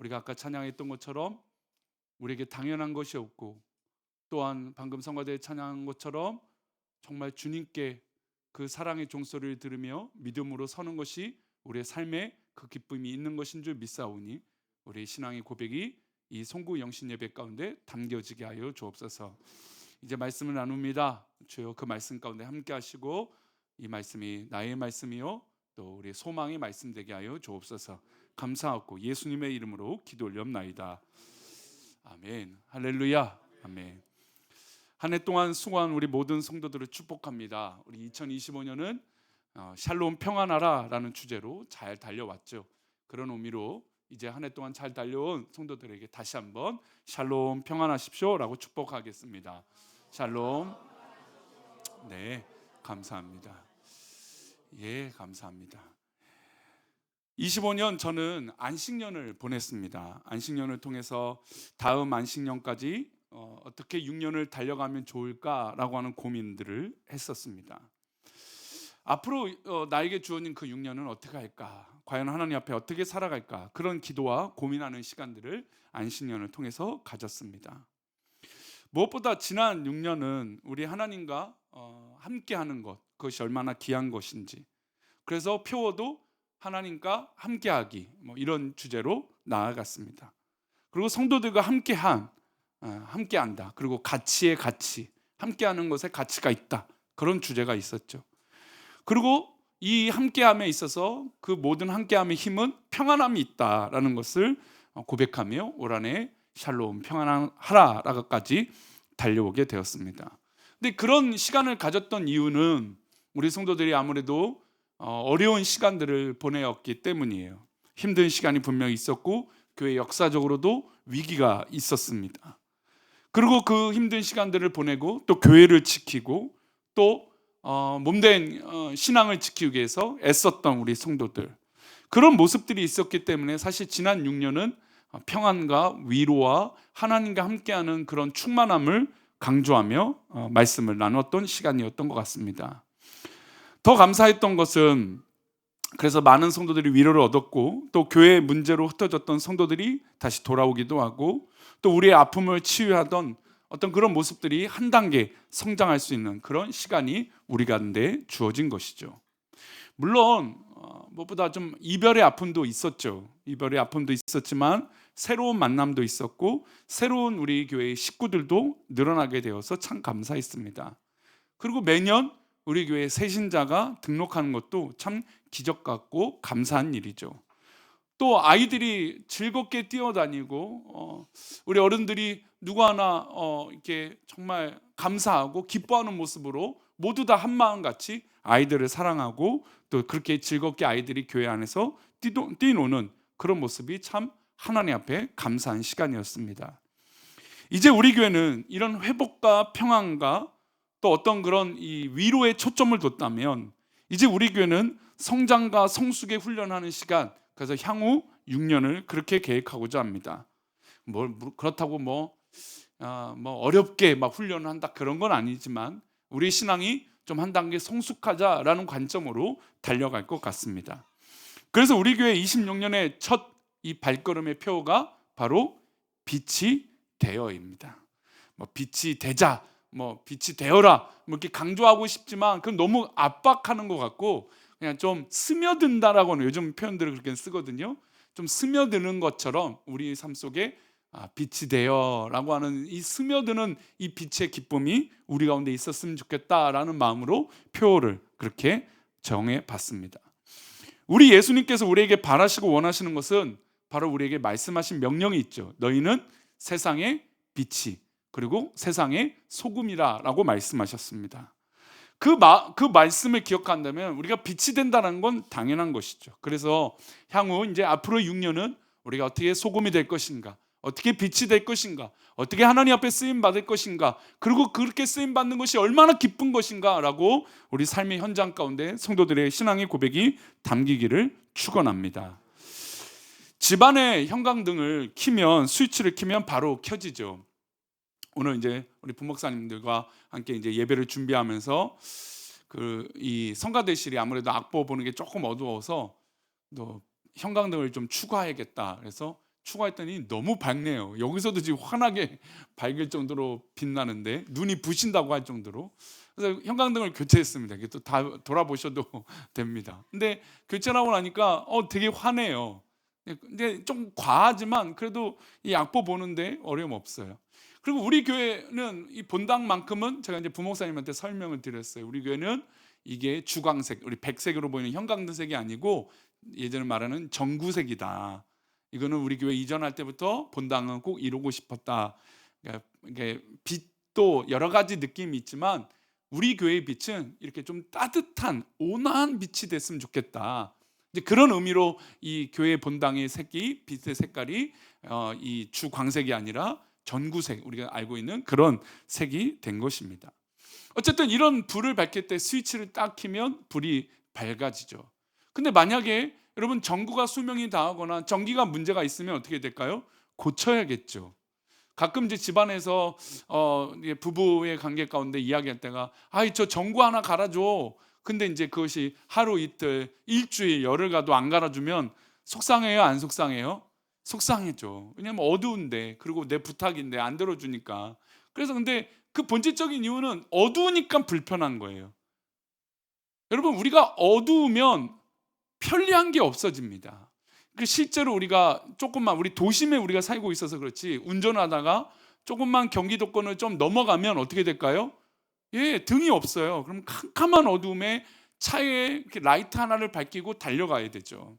우리가 아까 찬양했던 것처럼 우리에게 당연한 것이 없고, 또한 방금 성가대 찬양한 것처럼 정말 주님께 그 사랑의 종소리를 들으며 믿음으로 서는 것이 우리의 삶에 그 기쁨이 있는 것인 줄 믿사오니, 우리 신앙의 고백이 이 송구 영신 예배 가운데 담겨지게 하여 주옵소서. 이제 말씀을 나눕니다. 주여 그 말씀 가운데 함께 하시고, 이 말씀이 나의 말씀이요 또 우리 소망의 말씀 되게 하여 주옵소서. 감사하고 예수님의 이름으로 기도 올렵나이다. 아멘. 할렐루야. 아멘. 한 해 동안 수고한 우리 모든 성도들을 축복합니다. 우리 2025년은 샬롬 평안하라 라는 주제로 잘 달려왔죠. 그런 의미로 이제 한 해 동안 잘 달려온 성도들에게 다시 한번 샬롬 평안하십시오 라고 축복하겠습니다. 샬롬. 네, 감사합니다. 예, 감사합니다. 25년 저는 안식년을 보냈습니다. 안식년을 통해서 다음 안식년까지 어떻게 6년을 달려가면 좋을까라고 하는 고민들을 했었습니다. 앞으로 나에게 주어진 그 6년은 어떻게 할까? 과연 하나님 앞에 어떻게 살아갈까? 그런 기도와 고민하는 시간들을 안식년을 통해서 가졌습니다. 무엇보다 지난 6년은 우리 하나님과 함께하는 것, 그것이 얼마나 귀한 것인지, 그래서 표어도 하나님과 함께하기, 이런 주제로 나아갔습니다. 그리고 성도들과 함께한다. 그리고 가치의 가치, 함께하는 것에 가치가 있다. 그런 주제가 있었죠. 그리고 이 함께함에 있어서 그 모든 함께함의 힘은 평안함이 있다라는 것을 고백하며 올 한해 샬롬 평안하라라고까지 달려오게 되었습니다. 근데 그런 시간을 가졌던 이유는 우리 성도들이 아무래도 어려운 시간들을 보내었기 때문이에요. 힘든 시간이 분명히 있었고 교회 역사적으로도 위기가 있었습니다. 그리고 그 힘든 시간들을 보내고 또 교회를 지키고 또 몸된 신앙을 지키기 위해서 애썼던 우리 성도들, 그런 모습들이 있었기 때문에 사실 지난 6년은 평안과 위로와 하나님과 함께하는 그런 충만함을 강조하며 말씀을 나눴던 시간이었던 것 같습니다. 더 감사했던 것은, 그래서 많은 성도들이 위로를 얻었고 또 교회 문제로 흩어졌던 성도들이 다시 돌아오기도 하고 또 우리의 아픔을 치유하던 어떤 그런 모습들이 한 단계 성장할 수 있는 그런 시간이 우리 가운데 주어진 것이죠. 물론 무엇보다 좀 이별의 아픔도 있었죠. 이별의 아픔도 있었지만 새로운 만남도 있었고 새로운 우리 교회의 식구들도 늘어나게 되어서 참 감사했습니다. 그리고 매년 우리 교회 새신자가 등록하는 것도 참 기적 같고 감사한 일이죠. 또 아이들이 즐겁게 뛰어다니고 우리 어른들이 누구 하나 이렇게 정말 감사하고 기뻐하는 모습으로 모두 다 한마음 같이 아이들을 사랑하고 또 그렇게 즐겁게 아이들이 교회 안에서 뛰노는 그런 모습이 참 하나님 앞에 감사한 시간이었습니다. 이제 우리 교회는 이런 회복과 평안과 또 어떤 그런 이 위로에 초점을 뒀다면, 이제 우리 교회는 성장과 성숙에 훈련하는 시간, 그래서 향후 6년을 그렇게 계획하고자 합니다. 그렇다고 어렵게 막 훈련을 한다 그런 건 아니지만 우리 신앙이 좀 한 단계 성숙하자라는 관점으로 달려갈 것 같습니다. 그래서 우리 교회 26년의 첫 이 발걸음의 표어가 바로 빛이 되어입니다. 빛이 되자, 빛이 되어라, 이렇게 강조하고 싶지만 그건 너무 압박하는 것 같고 그냥 좀 스며든다라고는 요즘 표현들을 그렇게 쓰거든요. 좀 스며드는 것처럼 우리 삶 속에 빛이 되어라고 하는 이 스며드는 이 빛의 기쁨이 우리 가운데 있었으면 좋겠다라는 마음으로 표어를 그렇게 정해 봤습니다. 우리 예수님께서 우리에게 바라시고 원하시는 것은 바로 우리에게 말씀하신 명령이 있죠. 너희는 세상의 빛이 그리고 세상의 소금이라고 말씀하셨습니다. 그 말씀을 기억한다면 우리가 빛이 된다는 건 당연한 것이죠. 그래서 향후 이제 앞으로 6년은 우리가 어떻게 소금이 될 것인가, 어떻게 빛이 될 것인가, 어떻게 하나님 앞에 쓰임 받을 것인가, 그리고 그렇게 쓰임 받는 것이 얼마나 기쁜 것인가라고 우리 삶의 현장 가운데 성도들의 신앙의 고백이 담기기를 축원합니다. 집안의 형광등을 키면, 스위치를 키면 바로 켜지죠. 오늘 이제 우리 부목사님들과 함께 이제 예배를 준비하면서 이 성가대실이 아무래도 악보 보는 게 조금 어두워서 또 형광등을 좀 추가해야겠다. 그래서 추가했더니 너무 밝네요. 여기서도 지금 환하게 밝을 정도로 빛나는데 눈이 부신다고 할 정도로. 그래서 형광등을 교체했습니다. 이게 또 다 돌아보셔도 됩니다. 근데 교체를 하고 나니까 되게 환해요. 근데 좀 과하지만 그래도 이 악보 보는데 어려움 없어요. 그리고 우리 교회는 이 본당만큼은 제가 이제 부목사님한테 설명을 드렸어요. 우리 교회는 이게 주광색, 우리 백색으로 보이는 형광등색이 아니고 예전에 말하는 정구색이다. 이거는 우리 교회 이전할 때부터 본당은 꼭 이루고 싶었다. 그러니까 이게 빛도 여러 가지 느낌이 있지만 우리 교회의 빛은 이렇게 좀 따뜻한 온화한 빛이 됐으면 좋겠다. 이제 그런 의미로 이 교회 본당의 색이 빛의 색깔이 이 주광색이 아니라 전구색, 우리가 알고 있는 그런 색이 된 것입니다. 어쨌든 이런 불을 밝힐 때 스위치를 딱 켜면 불이 밝아지죠. 근데 만약에 여러분 전구가 수명이 다하거나 전기가 문제가 있으면 어떻게 될까요? 고쳐야겠죠. 가끔 이제 집안에서 부부의 관계 가운데 이야기할 때가 아이 저 전구 하나 갈아줘. 근데 이제 그것이 하루 이틀 일주일 열흘 가도 안 갈아주면 속상해요, 안 속상해요? 속상해죠. 왜냐면 어두운데, 그리고 내 부탁인데 안 들어주니까. 그래서 근데 그 본질적인 이유는 어두우니까 불편한 거예요. 여러분 우리가 어두우면 편리한 게 없어집니다. 실제로 우리가 조금만 우리 도심에 우리가 살고 있어서 그렇지 운전하다가 조금만 경기도권을 좀 넘어가면 어떻게 될까요? 등이 없어요. 그럼 캄캄한 어두움에 차에 이렇게 라이트 하나를 밝히고 달려가야 되죠.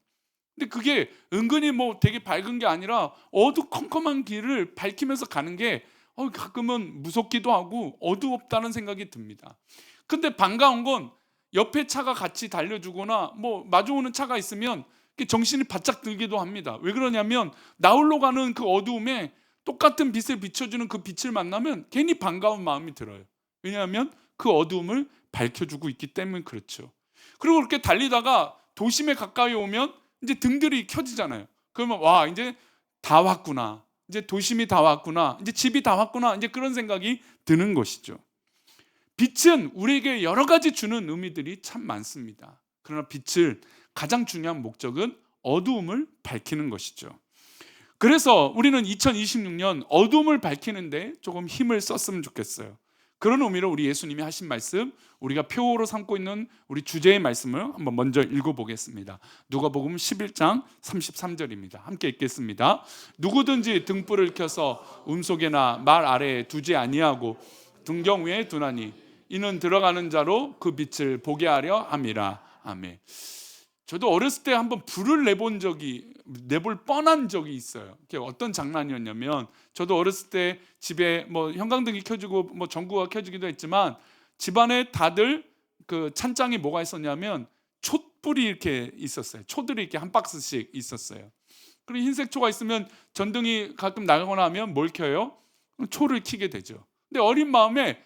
근데 그게 은근히 뭐 되게 밝은 게 아니라 어두컴컴한 길을 밝히면서 가는 게 가끔은 무섭기도 하고 어두웠다는 생각이 듭니다. 근데 반가운 건 옆에 차가 같이 달려주거나 뭐 마주오는 차가 있으면 정신이 바짝 들기도 합니다. 왜 그러냐면 나홀로 가는 그 어두움에 똑같은 빛을 비춰주는 그 빛을 만나면 괜히 반가운 마음이 들어요. 왜냐하면 그 어두움을 밝혀주고 있기 때문에 그렇죠. 그리고 그렇게 달리다가 도심에 가까이 오면 이제 등들이 켜지잖아요. 그러면 와 이제 다 왔구나. 이제 도심이 다 왔구나. 이제 집이 다 왔구나. 이제 그런 생각이 드는 것이죠. 빛은 우리에게 여러 가지 주는 의미들이 참 많습니다. 그러나 빛을 가장 중요한 목적은 어두움을 밝히는 것이죠. 그래서 우리는 2026년 어두움을 밝히는데 조금 힘을 썼으면 좋겠어요. 그런 의미로 우리 예수님이 하신 말씀, 우리가 표어로 삼고 있는 우리 주제의 말씀을 한번 먼저 읽어보겠습니다. 누가복음 11장 33절입니다. 함께 읽겠습니다. 누구든지 등불을 켜서 음속에나 말 아래에 두지 아니하고 등경 위에 두나니 이는 들어가는 자로 그 빛을 보게 하려 함이라. 아멘. 저도 어렸을 때 한번 불을 내볼 뻔한 적이 있어요. 어떤 장난이었냐면 저도 어렸을 때 집에 뭐 형광등이 켜지고 뭐 전구가 켜지기도 했지만 집안에 다들 그 찬장에 뭐가 있었냐면 촛불이 이렇게 있었어요. 초들이 이렇게 한 박스씩 있었어요. 그리고 흰색 초가 있으면 전등이 가끔 나가거나 하면 뭘 켜요? 초를 켜게 되죠. 근데 어린 마음에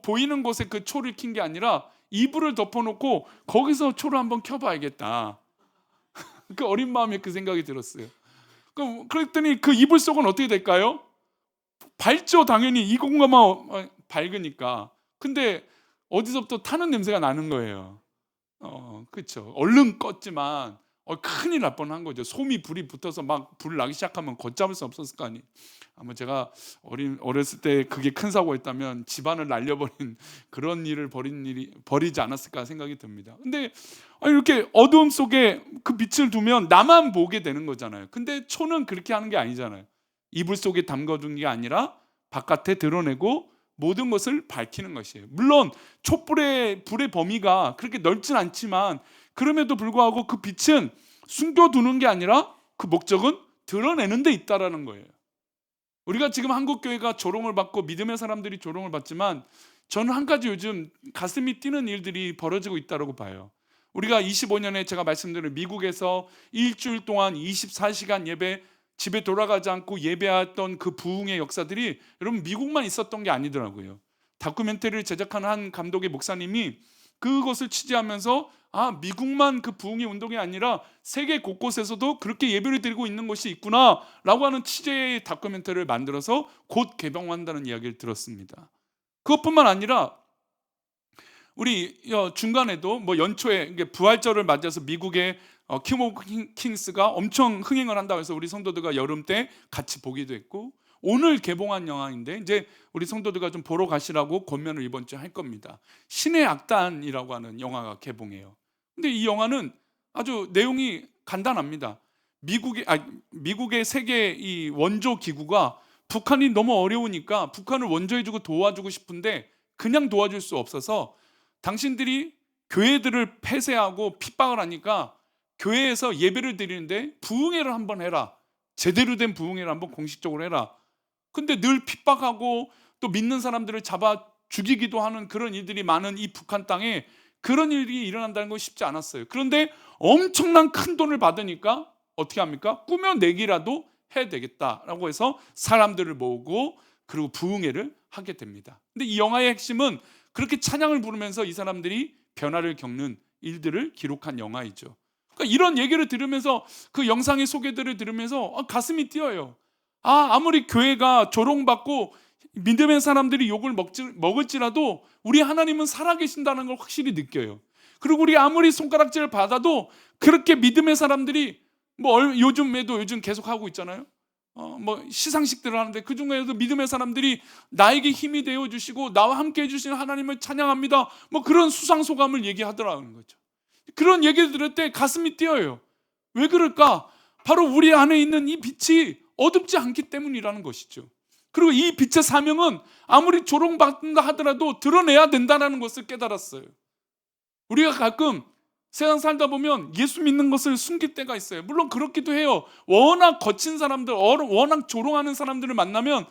보이는 곳에 그 초를 킨 게 아니라 이불을 덮어놓고 거기서 초를 한번 켜봐야겠다. 그 어린 마음에 그 생각이 들었어요. 그랬더니 그 이불 속은 어떻게 될까요? 밝죠. 당연히 이 공간만 밝으니까. 근데 어디서부터 타는 냄새가 나는 거예요. 그렇죠. 얼른 껐지만 큰일 날 뻔한 거죠. 솜이 불이 붙어서 막 불 나기 시작하면 걷잡을 수 없었을 거 아니에요. 아마 제가 어렸을 때 그게 큰 사고였다면 집안을 날려버린 그런 일을 벌이지 않았을까 생각이 듭니다. 근데 이렇게 어두움 속에 그 빛을 두면 나만 보게 되는 거잖아요. 근데 초는 그렇게 하는 게 아니잖아요. 이불 속에 담가둔 게 아니라 바깥에 드러내고 모든 것을 밝히는 것이에요. 물론 불의 범위가 그렇게 넓진 않지만 그럼에도 불구하고 그 빛은 숨겨두는 게 아니라 그 목적은 드러내는 데 있다라는 거예요. 우리가 지금 한국교회가 조롱을 받고 믿음의 사람들이 조롱을 받지만 저는 한 가지 요즘 가슴이 뛰는 일들이 벌어지고 있다고 봐요. 우리가 25년에 제가 말씀드린 미국에서 일주일 동안 24시간 예배, 집에 돌아가지 않고 예배했던 그 부흥의 역사들이 여러분 미국만 있었던 게 아니더라고요. 다큐멘터리를 제작한 한 감독의 목사님이 그것을 취재하면서 미국만 그 부흥의 운동이 아니라 세계 곳곳에서도 그렇게 예배를 드리고 있는 곳이 있구나 라고 하는 취재의 다큐멘터리를 만들어서 곧 개봉한다는 이야기를 들었습니다. 그것뿐만 아니라 우리 중간에도 뭐 연초에 부활절을 맞이해서 미국의 킹 오브 킹스가 엄청 흥행을 한다고 해서 우리 성도들과 여름 때 같이 보기도 했고, 오늘 개봉한 영화인데 이제 우리 성도들과 좀 보러 가시라고 권면을 이번 주에 할 겁니다. 신의 악단이라고 하는 영화가 개봉해요. 근데 이 영화는 아주 내용이 간단합니다. 미국의 세계 이 원조 기구가 북한이 너무 어려우니까 북한을 원조해주고 도와주고 싶은데 그냥 도와줄 수 없어서, 당신들이 교회들을 폐쇄하고 핍박을 하니까 교회에서 예배를 드리는데 부흥회를 한번 해라, 제대로 된 부흥회를 한번 공식적으로 해라. 근데 늘 핍박하고 또 믿는 사람들을 잡아 죽이기도 하는 그런 일들이 많은 이 북한 땅에 그런 일이 일어난다는 건 쉽지 않았어요. 그런데 엄청난 큰 돈을 받으니까 어떻게 합니까? 꾸며내기라도 해야 되겠다라고 해서 사람들을 모으고 그리고 부흥회를 하게 됩니다. 근데 이 영화의 핵심은 그렇게 찬양을 부르면서 이 사람들이 변화를 겪는 일들을 기록한 영화이죠. 그러니까 이런 얘기를 들으면서, 그 영상의 소개들을 들으면서 가슴이 뛰어요. 아무리 교회가 조롱받고 믿음의 사람들이 욕을 먹을지라도 우리 하나님은 살아계신다는 걸 확실히 느껴요. 그리고 우리 아무리 손가락질을 받아도 그렇게 믿음의 사람들이 요즘 계속 하고 있잖아요. 시상식들을 하는데 그 중에서도 믿음의 사람들이 나에게 힘이 되어 주시고 나와 함께 해주시는 하나님을 찬양합니다, 그런 수상소감을 얘기하더라는 거죠. 그런 얘기를 들을 때 가슴이 뛰어요. 왜 그럴까? 바로 우리 안에 있는 이 빛이 어둡지 않기 때문이라는 것이죠. 그리고 이 빛의 사명은 아무리 조롱받는다 하더라도 드러내야 된다는 것을 깨달았어요. 우리가 가끔 세상 살다 보면 예수 믿는 것을 숨길 때가 있어요. 물론 그렇기도 해요. 워낙 거친 사람들, 워낙 조롱하는 사람들을 만나면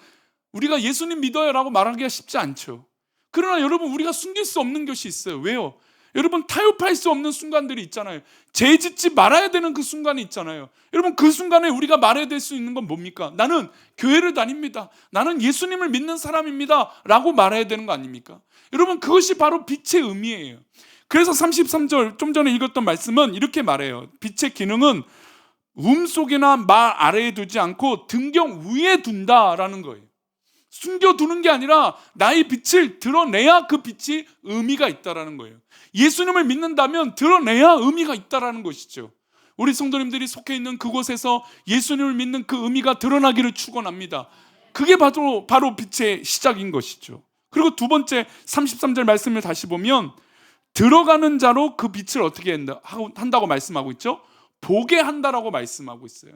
우리가 예수님 믿어요 라고 말하기가 쉽지 않죠. 그러나 여러분, 우리가 숨길 수 없는 것이 있어요. 왜요? 여러분, 타협할 수 없는 순간들이 있잖아요. 죄 짓지 말아야 되는 그 순간이 있잖아요. 여러분, 그 순간에 우리가 말해야 될 수 있는 건 뭡니까? 나는 교회를 다닙니다, 나는 예수님을 믿는 사람입니다 라고 말해야 되는 거 아닙니까? 여러분, 그것이 바로 빛의 의미예요. 그래서 33절 좀 전에 읽었던 말씀은 이렇게 말해요. 빛의 기능은 속이나 말 아래에 두지 않고 등경 위에 둔다라는 거예요. 숨겨두는 게 아니라 나의 빛을 드러내야 그 빛이 의미가 있다라는 거예요. 예수님을 믿는다면 드러내야 의미가 있다라는 것이죠. 우리 성도님들이 속해 있는 그곳에서 예수님을 믿는 그 의미가 드러나기를 축원합니다. 그게 바로 빛의 시작인 것이죠. 그리고 두 번째 33절 말씀을 다시 보면 들어가는 자로 그 빛을 어떻게 한다고 말씀하고 있죠? 보게 한다라고 말씀하고 있어요.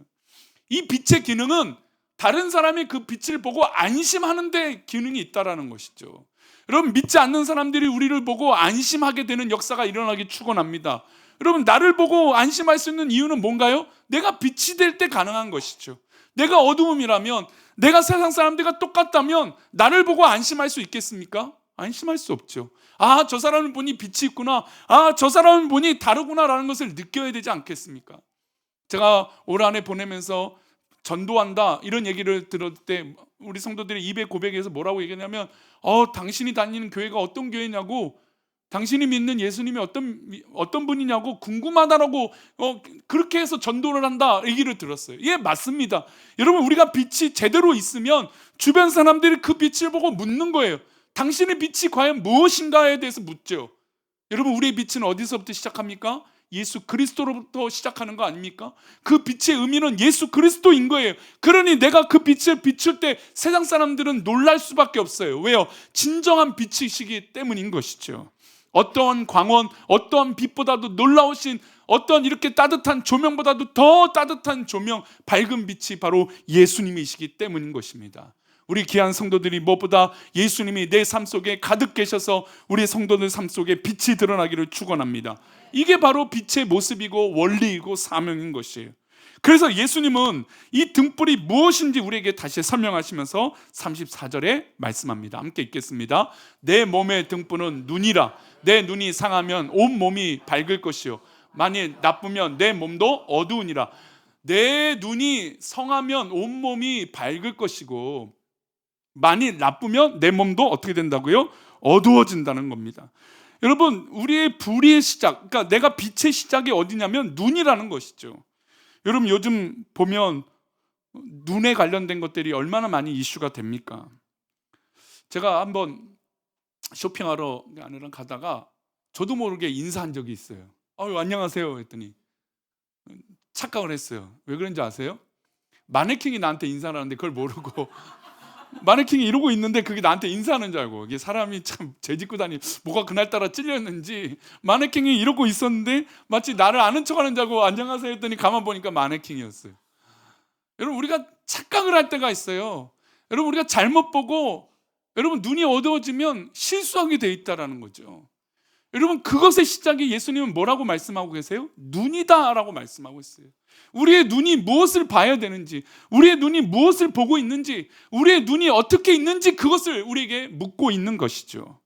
이 빛의 기능은 다른 사람이 그 빛을 보고 안심하는 데 기능이 있다라는 것이죠. 여러분, 믿지 않는 사람들이 우리를 보고 안심하게 되는 역사가 일어나기 축원합니다. 여러분, 나를 보고 안심할 수 있는 이유는 뭔가요? 내가 빛이 될 때 가능한 것이죠. 내가 어두움이라면, 내가 세상 사람들과 똑같다면 나를 보고 안심할 수 있겠습니까? 안심할 수 없죠. 저 사람을 보니 빛이 있구나, 저 사람을 보니 다르구나라는 것을 느껴야 되지 않겠습니까? 제가 올 한 해 보내면서 전도한다 이런 얘기를 들을 때 우리 성도들이 입에 고백해서 뭐라고 얘기하냐면, 당신이 다니는 교회가 어떤 교회냐고, 당신이 믿는 예수님이 어떤 분이냐고 궁금하다라고 그렇게 해서 전도를 한다 얘기를 들었어요. 예, 맞습니다. 여러분, 우리가 빛이 제대로 있으면 주변 사람들이 그 빛을 보고 묻는 거예요. 당신의 빛이 과연 무엇인가에 대해서 묻죠. 여러분, 우리의 빛은 어디서부터 시작합니까? 예수 그리스도로부터 시작하는 거 아닙니까? 그 빛의 의미는 예수 그리스도인 거예요. 그러니 내가 그 빛을 비출 때 세상 사람들은 놀랄 수밖에 없어요. 왜요? 진정한 빛이시기 때문인 것이죠. 어떠한 광원, 어떠한 빛보다도 놀라우신 어떤 이렇게 따뜻한 조명보다도 더 따뜻한 조명, 밝은 빛이 바로 예수님이시기 때문인 것입니다. 우리 귀한 성도들이 무엇보다 예수님이 내 삶 속에 가득 계셔서 우리 성도들 삶 속에 빛이 드러나기를 축원합니다. 이게 바로 빛의 모습이고 원리이고 사명인 것이에요. 그래서 예수님은 이 등불이 무엇인지 우리에게 다시 설명하시면서 34절에 말씀합니다. 함께 읽겠습니다. 내 몸의 등불은 눈이라. 내 눈이 상하면 온 몸이 밝을 것이요 만일 나쁘면 내 몸도 어두우니라. 내 눈이 성하면 온 몸이 밝을 것이고 만일 나쁘면 내 몸도 어떻게 된다고요? 어두워진다는 겁니다. 여러분, 우리의 불의의 시작, 그러니까 내가 빛의 시작이 어디냐면 눈이라는 것이죠. 여러분, 요즘 보면 눈에 관련된 것들이 얼마나 많이 이슈가 됩니까? 제가 한번 쇼핑하러 가다가 저도 모르게 인사한 적이 있어요. 안녕하세요 했더니 착각을 했어요. 왜 그런지 아세요? 마네킹이 나한테 인사를 하는데 그걸 모르고 마네킹이 이러고 있는데 그게 나한테 인사하는 줄 알고, 이게 사람이 참 죄짓고 다니, 뭐가 그날따라 찔렸는지 마네킹이 이러고 있었는데 마치 나를 아는 척하는 줄 알고 안녕하세요 했더니 가만 보니까 마네킹이었어요. 여러분, 우리가 착각을 할 때가 있어요. 여러분, 우리가 잘못 보고 여러분 눈이 어두워지면 실수하게 돼 있다라는 거죠. 여러분, 그것의 시작이 예수님은 뭐라고 말씀하고 계세요? 눈이다 라고 말씀하고 있어요. 우리의 눈이 무엇을 봐야 되는지, 우리의 눈이 무엇을 보고 있는지, 우리의 눈이 어떻게 있는지, 그것을 우리에게 묻고 있는 것이죠.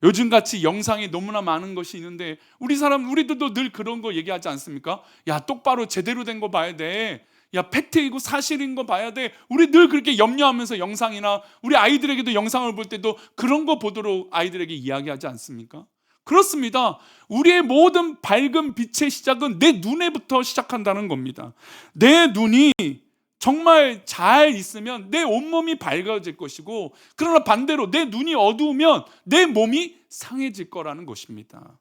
요즘같이 영상이 너무나 많은 것이 있는데 우리들도 늘 그런 거 얘기하지 않습니까? 야, 똑바로 제대로 된 거 봐야 돼. 야, 팩트이고 사실인 거 봐야 돼. 우리 늘 그렇게 염려하면서 영상이나 우리 아이들에게도 영상을 볼 때도 그런 거 보도록 아이들에게 이야기하지 않습니까? 그렇습니다. 우리의 모든 밝은 빛의 시작은 내 눈에부터 시작한다는 겁니다. 내 눈이 정말 잘 있으면 내 온몸이 밝아질 것이고, 그러나 반대로 내 눈이 어두우면 내 몸이 상해질 거라는 것입니다.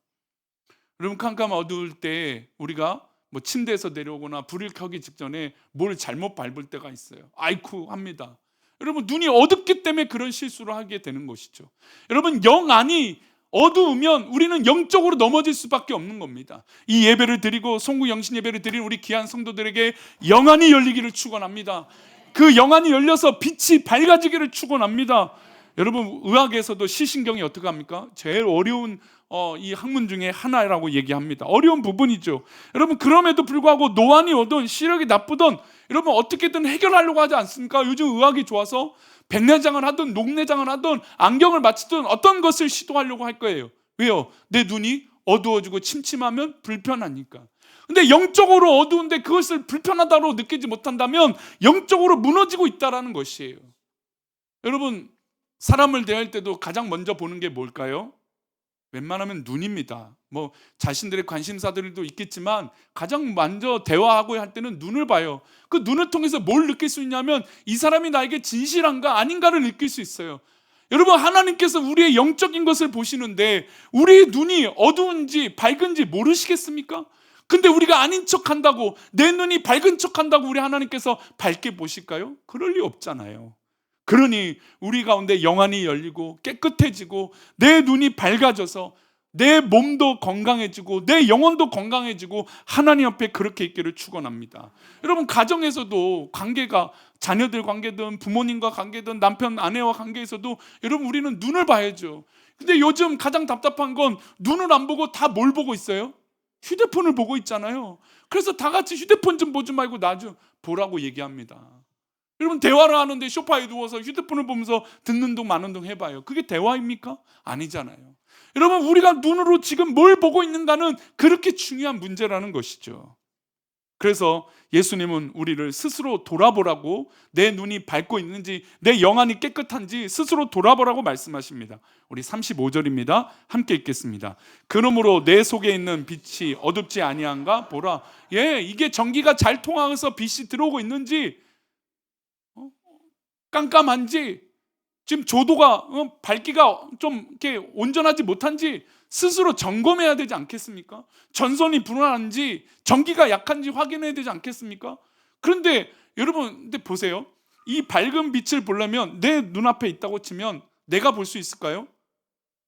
여러분, 캄캄 어두울 때 우리가 뭐 침대에서 내려오거나 불을 켜기 직전에 뭘 잘못 밟을 때가 있어요. 아이쿠 합니다. 여러분, 눈이 어둡기 때문에 그런 실수를 하게 되는 것이죠. 여러분, 영 안이 어두우면 우리는 영적으로 넘어질 수밖에 없는 겁니다. 이 예배를 드리고 송구 영신 예배를 드린 우리 귀한 성도들에게 영안이 열리기를 축원합니다. 그 영안이 열려서 빛이 밝아지기를 축원합니다. 여러분, 의학에서도 시신경이 어떻게 합니까? 제일 어려운 이 학문 중에 하나라고 얘기합니다. 어려운 부분이죠. 여러분, 그럼에도 불구하고 노안이 오든 시력이 나쁘든 여러분 어떻게든 해결하려고 하지 않습니까? 요즘 의학이 좋아서 백내장을 하든 녹내장을 하든 안경을 맞추든 어떤 것을 시도하려고 할 거예요. 왜요? 내 눈이 어두워지고 침침하면 불편하니까. 근데 영적으로 어두운데 그것을 불편하다고 느끼지 못한다면 영적으로 무너지고 있다는 것이에요. 여러분, 사람을 대할 때도 가장 먼저 보는 게 뭘까요? 웬만하면 눈입니다. 뭐 자신들의 관심사들도 있겠지만 가장 먼저 대화하고 할 때는 눈을 봐요. 그 눈을 통해서 뭘 느낄 수 있냐면 이 사람이 나에게 진실한가 아닌가를 느낄 수 있어요. 여러분, 하나님께서 우리의 영적인 것을 보시는데 우리의 눈이 어두운지 밝은지 모르시겠습니까? 근데 우리가 아닌 척한다고, 내 눈이 밝은 척한다고 우리 하나님께서 밝게 보실까요? 그럴 리 없잖아요. 그러니 우리 가운데 영안이 열리고 깨끗해지고 내 눈이 밝아져서 내 몸도 건강해지고 내 영혼도 건강해지고 하나님 앞에 그렇게 있기를 축원합니다. 여러분, 가정에서도 관계가 자녀들 관계든 부모님과 관계든 남편 아내와 관계에서도 여러분 우리는 눈을 봐야죠. 근데 요즘 가장 답답한 건 눈을 안 보고 다 뭘 보고 있어요? 휴대폰을 보고 있잖아요. 그래서 다 같이 휴대폰 좀 보지 말고 나 좀 보라고 얘기합니다. 여러분, 대화를 하는데 소파에 누워서 휴대폰을 보면서 듣는 둥 마는 둥 해봐요. 그게 대화입니까? 아니잖아요. 여러분, 우리가 눈으로 지금 뭘 보고 있는가는 그렇게 중요한 문제라는 것이죠. 그래서 예수님은 우리를 스스로 돌아보라고, 내 눈이 밝고 있는지 내 영안이 깨끗한지 스스로 돌아보라고 말씀하십니다. 우리 35절입니다. 함께 읽겠습니다. 그러므로 내 속에 있는 빛이 어둡지 아니한가 보라. 이게 전기가 잘 통하여서 빛이 들어오고 있는지, 깜깜한지, 지금 조도가 밝기가 좀 이렇게 온전하지 못한지 스스로 점검해야 되지 않겠습니까? 전선이 불안한지 전기가 약한지 확인해야 되지 않겠습니까? 그런데 여러분, 근데 보세요. 이 밝은 빛을 보려면 내 눈앞에 있다고 치면 내가 볼 수 있을까요?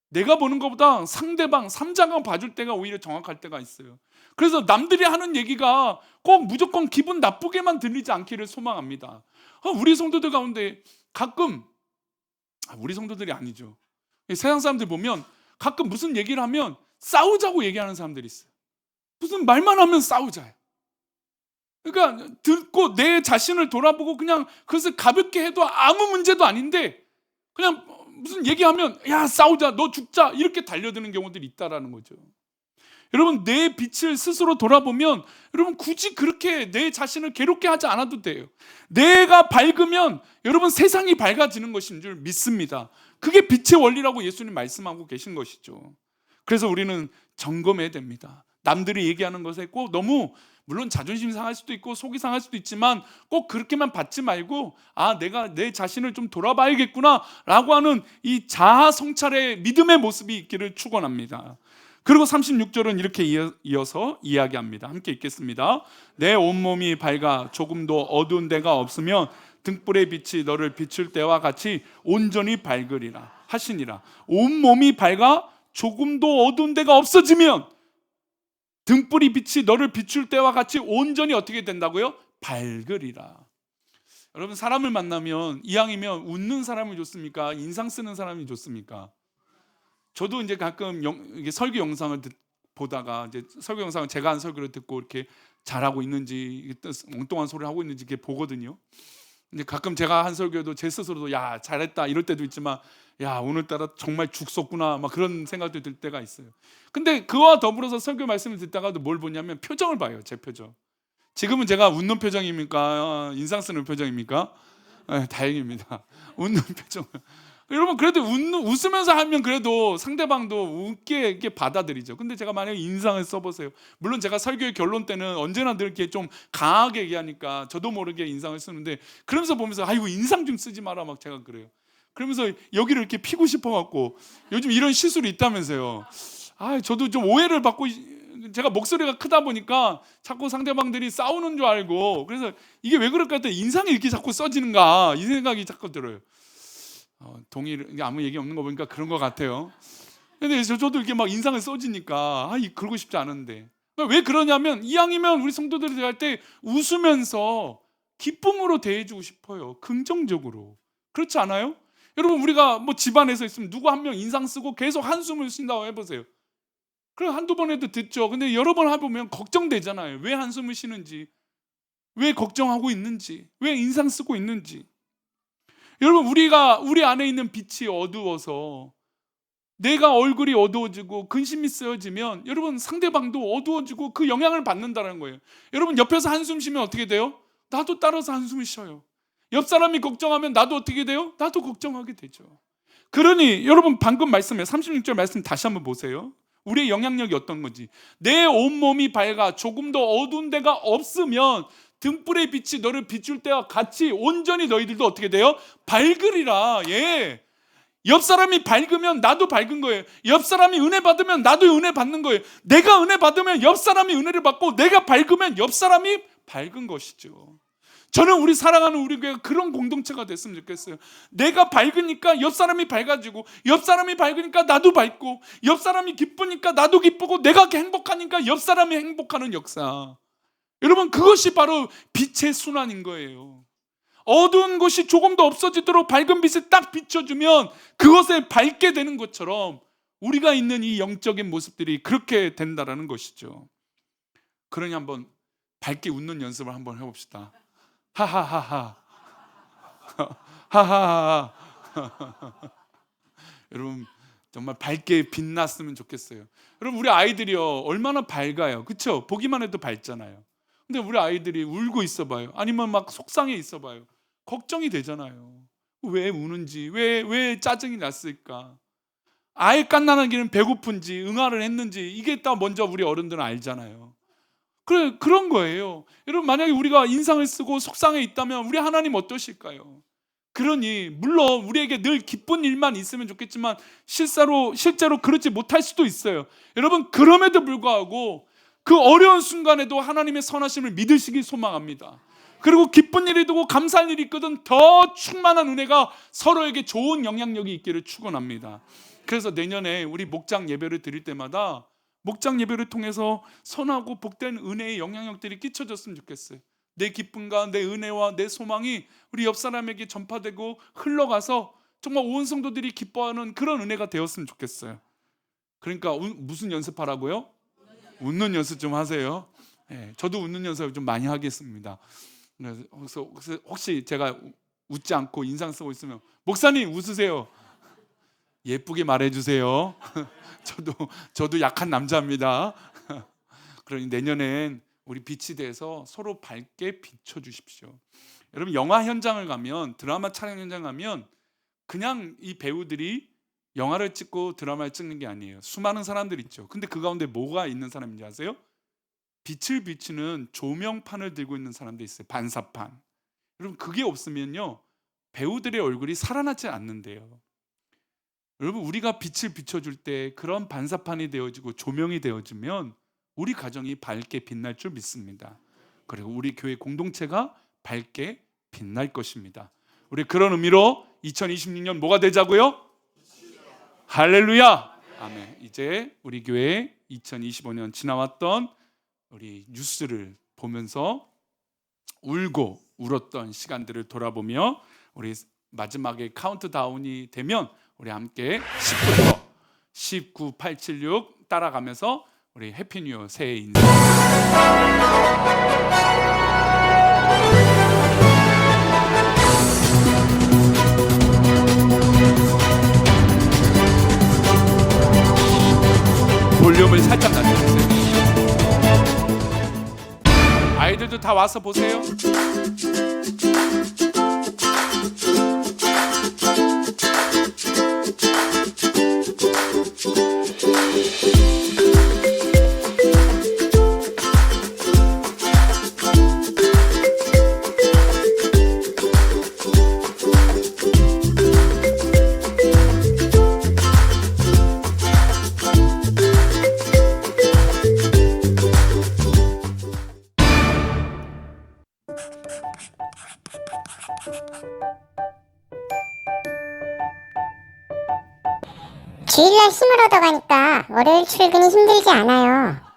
내가 보는 것보다 상대방, 삼자가 봐줄 때가 오히려 정확할 때가 있어요. 그래서 남들이 하는 얘기가 꼭 무조건 기분 나쁘게만 들리지 않기를 소망합니다. 우리 성도들 가운데 가끔, 우리 성도들이 아니죠, 세상 사람들 보면 가끔 무슨 얘기를 하면 싸우자고 얘기하는 사람들이 있어요. 무슨 말만 하면 싸우자요. 그러니까 듣고 내 자신을 돌아보고 그냥 그것을 가볍게 해도 아무 문제도 아닌데 그냥 무슨 얘기하면 야, 싸우자, 너 죽자, 이렇게 달려드는 경우들이 있다라는 거죠. 여러분, 내 빛을 스스로 돌아보면 여러분 굳이 그렇게 내 자신을 괴롭게 하지 않아도 돼요. 내가 밝으면 여러분 세상이 밝아지는 것인 줄 믿습니다. 그게 빛의 원리라고 예수님 말씀하고 계신 것이죠. 그래서 우리는 점검해야 됩니다. 남들이 얘기하는 것에 꼭 너무, 물론 자존심 상할 수도 있고 속이 상할 수도 있지만 꼭 그렇게만 받지 말고 내가 내 자신을 좀 돌아봐야겠구나 라고 하는 이 자아 성찰의 믿음의 모습이 있기를 축원합니다. 그리고 36절은 이렇게 이어서 이야기합니다. 함께 읽겠습니다. 내 온몸이 밝아 조금도 어두운 데가 없으면 등불의 빛이 너를 비출 때와 같이 온전히 밝으리라 하시니라. 온몸이 밝아 조금도 어두운 데가 없어지면 등불이 빛이 너를 비출 때와 같이 온전히 어떻게 된다고요? 밝으리라. 여러분, 사람을 만나면 이왕이면 웃는 사람이 좋습니까? 인상 쓰는 사람이 좋습니까? 저도 이제 가끔 이게 설교 영상을 보다가 이제 설교 영상을 제가 한 설교를 듣고 이렇게 잘하고 있는지 엉뚱한 소리를 하고 있는지 이렇게 보거든요. 근데 가끔 제가 한 설교도 제 스스로도 야 잘했다 이럴 때도 있지만 야 오늘따라 정말 죽었구나 막 그런 생각도 들 때가 있어요. 근데 그와 더불어서 설교 말씀을 듣다가도 뭘 보냐면 표정을 봐요. 제 표정. 지금은 제가 웃는 표정입니까? 인상 쓰는 표정입니까? 네, 다행입니다. 웃는 표정. 여러분, 그래도 웃으면서 하면 그래도 상대방도 웃게 이렇게 받아들이죠. 근데 제가 만약에 인상을 써보세요. 물론 제가 설교의 결론 때는 언제나 늘 이렇게 좀 강하게 얘기하니까 저도 모르게 인상을 쓰는데, 그러면서 보면서 아이고 인상 좀 쓰지 마라 막 제가 그래요. 그러면서 여기를 이렇게 피고 싶어갖고 요즘 이런 시술이 있다면서요. 아, 저도 좀 오해를 받고, 제가 목소리가 크다 보니까 자꾸 상대방들이 싸우는 줄 알고, 그래서 이게 왜 그럴까 했더니 인상이 이렇게 자꾸 써지는가 이 생각이 자꾸 들어요. 동의를, 아무 얘기 없는 거 보니까 그런 것 같아요. 근데 저도 이렇게 막 인상을 써지니까 그러고 싶지 않은데, 왜 그러냐면 이왕이면 우리 성도들이 대할 때 웃으면서 기쁨으로 대해주고 싶어요. 긍정적으로. 그렇지 않아요? 여러분, 우리가 뭐 집안에서 있으면 누구 한 명 인상 쓰고 계속 한숨을 쉰다고 해보세요. 그럼 한두 번 해도 듣죠. 근데 여러 번 해보면 걱정되잖아요. 왜 한숨을 쉬는지, 왜 걱정하고 있는지, 왜 인상 쓰고 있는지. 여러분, 우리 안에 있는 빛이 어두워서 내가 얼굴이 어두워지고 근심이 쓰여지면 여러분 상대방도 어두워지고 그 영향을 받는다는 거예요. 여러분, 옆에서 한숨 쉬면 어떻게 돼요? 나도 따라서 한숨을 쉬어요. 옆 사람이 걱정하면 나도 어떻게 돼요? 나도 걱정하게 되죠. 그러니 여러분, 방금 말씀에 36절 말씀 다시 한번 보세요. 우리의 영향력이 어떤 건지. 내 온몸이 밝아 조금도 어두운 데가 없으면 등불의 빛이 너를 비출 때와 같이 온전히 너희들도 어떻게 돼요? 밝으리라. 예. 옆 사람이 밝으면 나도 밝은 거예요. 옆 사람이 은혜 받으면 나도 은혜 받는 거예요. 내가 은혜 받으면 옆 사람이 은혜를 받고, 내가 밝으면 옆 사람이 밝은 것이죠. 저는 우리 사랑하는 우리 교회가 그런 공동체가 됐으면 좋겠어요. 내가 밝으니까 옆 사람이 밝아지고, 옆 사람이 밝으니까 나도 밝고, 옆 사람이 기쁘니까 나도 기쁘고, 내가 행복하니까 옆 사람이 행복하는 역사. 여러분, 그것이 바로 빛의 순환인 거예요. 어두운 곳이 조금 더 없어지도록 밝은 빛을 딱 비춰주면 그것에 밝게 되는 것처럼 우리가 있는 이 영적인 모습들이 그렇게 된다라는 것이죠. 그러니 한번 밝게 웃는 연습을 한번 해봅시다. 하하하하. 하하하. 여러분, 정말 밝게 빛났으면 좋겠어요. 여러분, 우리 아이들이요 얼마나 밝아요. 그렇죠? 보기만 해도 밝잖아요. 근데 우리 아이들이 울고 있어봐요. 아니면 막 속상해 있어봐요. 걱정이 되잖아요. 왜 우는지, 왜 짜증이 났을까? 아예 갓난아기는 배고픈지 응아를 했는지 이게 딱 먼저 우리 어른들은 알잖아요. 그런 거예요. 여러분, 만약에 우리가 인상을 쓰고 속상해 있다면 우리 하나님 어떠실까요? 그러니 물론 우리에게 늘 기쁜 일만 있으면 좋겠지만 실제로 그렇지 못할 수도 있어요. 여러분, 그럼에도 불구하고 그 어려운 순간에도 하나님의 선하심을 믿으시길 소망합니다. 그리고 기쁜 일이 되고 감사할 일이 있거든 더 충만한 은혜가 서로에게 좋은 영향력이 있기를 축원합니다. 그래서 내년에 우리 목장 예배를 드릴 때마다 목장 예배를 통해서 선하고 복된 은혜의 영향력들이 끼쳐졌으면 좋겠어요. 내 기쁨과 내 은혜와 내 소망이 우리 옆 사람에게 전파되고 흘러가서 정말 온 성도들이 기뻐하는 그런 은혜가 되었으면 좋겠어요. 그러니까 무슨 연습하라고요? 웃는 연습 좀 하세요. 네, 저도 웃는 연습을 좀 많이 하겠습니다. 그래서 혹시 제가 웃지 않고 인상 쓰고 있으면 목사님 웃으세요. 예쁘게 말해주세요. 저도 약한 남자입니다. 그러니 내년엔 우리 빛이 돼서 서로 밝게 비춰주십시오. 여러분, 영화 현장을 가면, 드라마 촬영 현장 가면 그냥 이 배우들이 영화를 찍고 드라마를 찍는 게 아니에요. 수많은 사람들이 있죠. 근데 그 가운데 뭐가 있는 사람인지 아세요? 빛을 비추는 조명판을 들고 있는 사람도 있어요. 반사판. 여러분, 그게 없으면요 배우들의 얼굴이 살아나지 않는데요. 여러분, 우리가 빛을 비춰줄 때 그런 반사판이 되어지고 조명이 되어지면 우리 가정이 밝게 빛날 줄 믿습니다. 그리고 우리 교회 공동체가 밝게 빛날 것입니다. 우리 그런 의미로 2026년 뭐가 되자고요? 할렐루야! 아멘. 이제 우리 교회 2025년 지나왔던 우리 뉴스를 보면서 울고 울었던 시간들을 돌아보며 우리 마지막에 카운트다운이 되면 우리 함께 10부터 19, 8, 7, 6 따라가면서 우리 해피 뉴 이어 새해 인사. 볼륨을 살짝 낮춰주세요. 아이들도 다 와서 보세요. 주일날 힘을 얻어가니까 월요일 출근이 힘들지 않아요.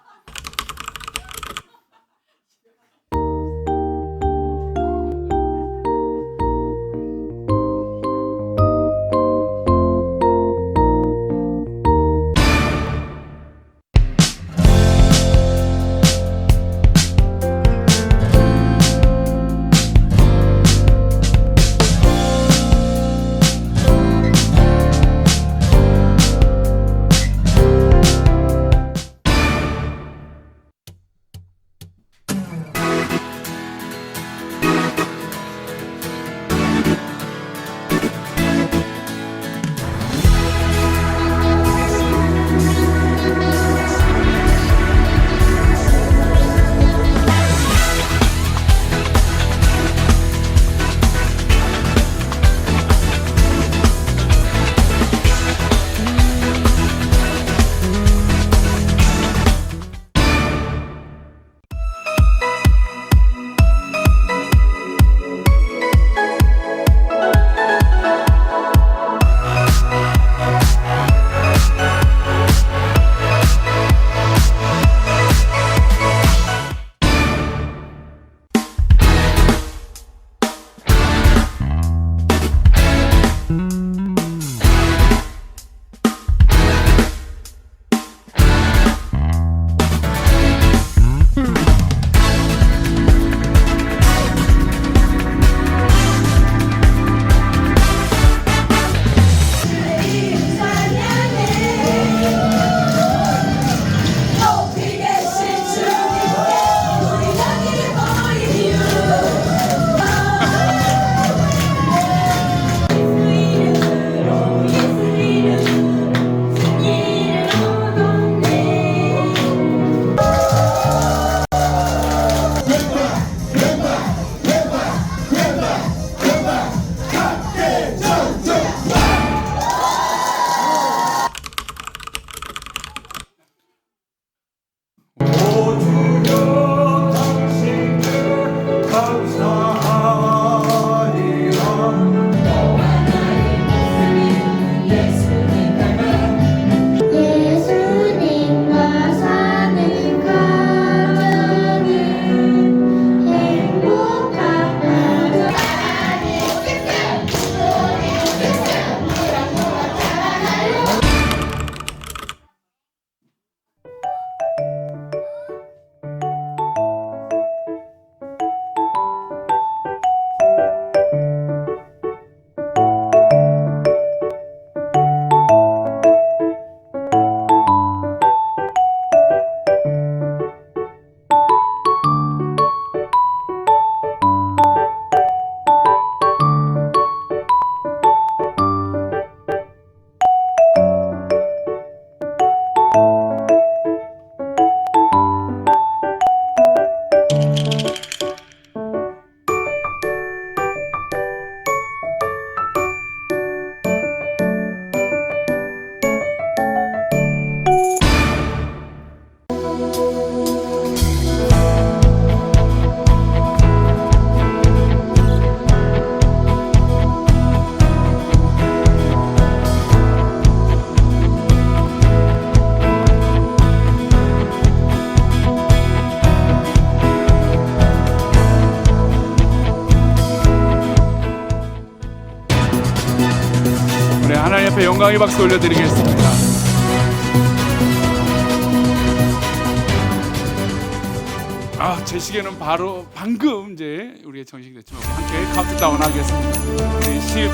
앞에 영광의 박수 올려드리겠습니다. 제 시계는 바로 방금 이제 우리의 정식이 됐지만 우리 함께 카운트다운 하겠습니다. 우리 10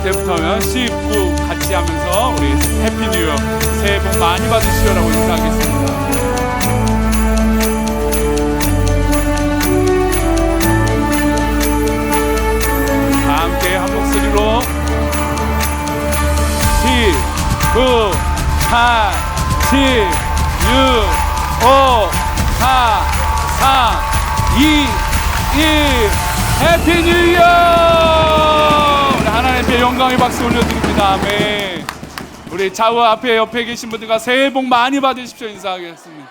때부터면 19 같이 하면서 우리 해피 뉴 이어 새해 복 많이 받으시오라고 인사하겠습니다. 다 함께 한 목소리로 10, 9, 8, 7, 6, 5, 4, 3, 2, 1 해피 뉴 이어! 우리 하나님 앞에 영광의 박수 올려드립니다. 아멘. 우리 좌우 앞에 옆에 계신 분들과 새해 복 많이 받으십시오 인사하겠습니다.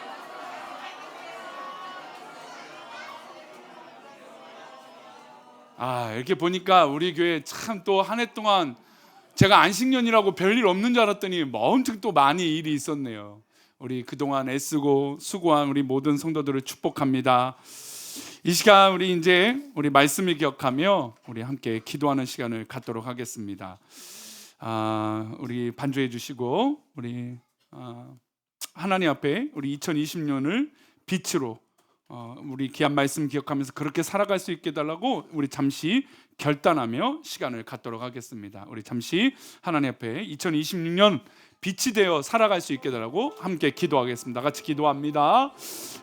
이렇게 보니까 우리 교회 참 또 한 해 동안 제가 안식년이라고 별일 없는 줄 알았더니 엄청 또 많이 일이 있었네요. 우리 그동안 애쓰고 수고한 우리 모든 성도들을 축복합니다. 이 시간 우리 이제 우리 말씀을 기억하며 우리 함께 기도하는 시간을 갖도록 하겠습니다. 우리 반주해 주시고 우리 하나님 앞에 우리 2020년을 빛으로 우리 귀한 말씀 기억하면서 그렇게 살아갈 수 있게 해달라고 우리 잠시 결단하며 시간을 갖도록 하겠습니다. 우리 잠시 하나님 앞에 2026년 빛이 되어 살아갈 수 있게 해달라고 함께 기도하겠습니다. 같이 기도합니다.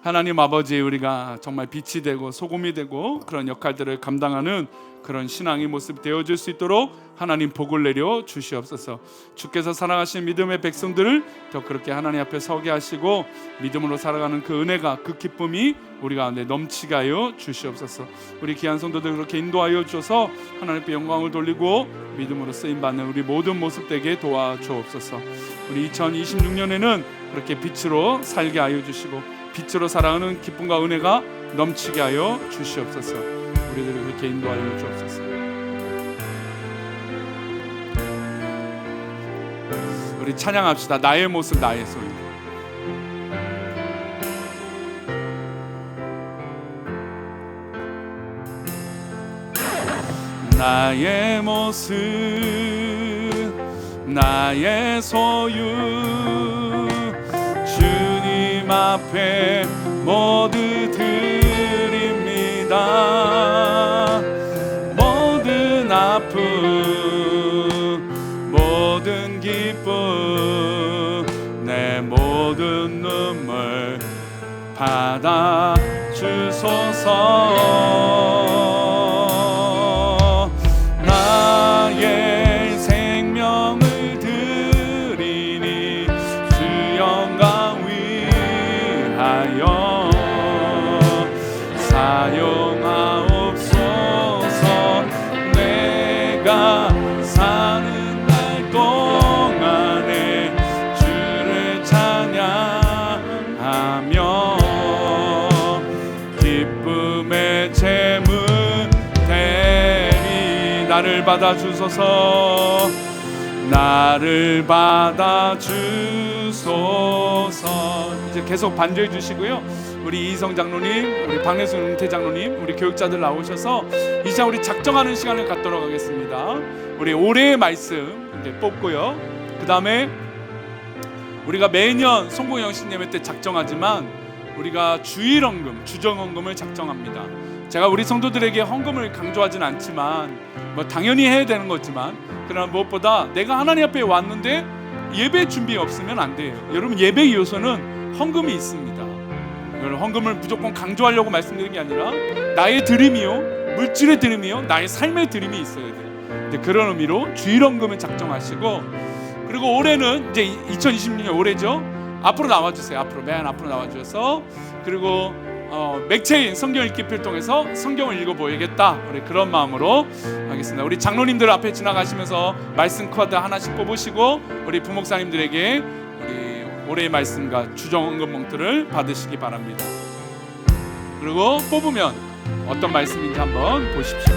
하나님 아버지, 우리가 정말 빛이 되고 소금이 되고 그런 역할들을 감당하는 그런 신앙의 모습 되어줄 수 있도록 하나님 복을 내려 주시옵소서. 주께서 사랑하신 믿음의 백성들을 더 그렇게 하나님 앞에 서게 하시고 믿음으로 살아가는 그 은혜가 그 기쁨이 우리 가운데 넘치게 하여 주시옵소서. 우리 귀한 성도들 그렇게 인도하여 주셔서 하나님께 영광을 돌리고 믿음으로 쓰임받는 우리 모든 모습 되게 도와주옵소서. 우리 2026년에는 그렇게 빛으로 살게 하여 주시고 빛으로 살아가는 기쁨과 은혜가 넘치게 하여 주시옵소서. 우리들을 그렇게 인도하여 주옵소서. 우리 찬양합시다. 나의 모습 나의 소유. 나의 모습 나의 소유 주님 앞에 모두 드립니다. 모든 아픔 모든 기쁨 내 모든 눈물 받아 주소서. 나의 생명을 드리니 주 영광 위하여 사용하옵소서. 내가 사는 날 동안에 주를 찬양하며 기쁨의 재물 되리. 나를 받아 주소서. 나를 받아 주소서. 이제 계속 반주해 주시고요. 우리 이성 장로님, 우리 박래순 은퇴 장로님, 우리 교육자들 나오셔서 이 시간 우리 작정하는 시간을 갖도록 하겠습니다. 우리 올해의 말씀 이제 뽑고요. 그 다음에 우리가 매년 송공영 예배 때 작정하지만 우리가 주일헌금, 주정헌금을 작정합니다. 제가 우리 성도들에게 헌금을 강조하진 않지만 뭐 당연히 해야 되는 거지만 그러나 무엇보다 내가 하나님 앞에 왔는데 예배 준비 없으면 안 돼요. 여러분 예배 요소는 헌금이 있습니다. 헌금을 무조건 강조하려고 말씀드리는 게 아니라 나의 드림이요, 물질의 드림이요, 나의 삶의 드림이 있어야 돼요. 그런 의미로 주일헌금을 작정하시고 그리고 올해는 이제 2026년 올해죠. 앞으로 나와주세요. 앞으로 맨 앞으로 나와주셔서 그리고 맥체인 성경 읽기표를 통해서 성경을 읽어보야겠다. 우리 그런 마음으로 하겠습니다. 우리 장로님들 앞에 지나가시면서 말씀 카드 하나씩 뽑으시고 우리 부목사님들에게 우리 올해의 말씀과 주정헌금 봉투를 받으시기 바랍니다. 그리고 뽑으면 어떤 말씀인지 한번 보십시오.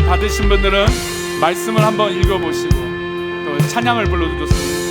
받으신 분들은 말씀을 한번 읽어보시고 또 찬양을 불러도 좋습니다.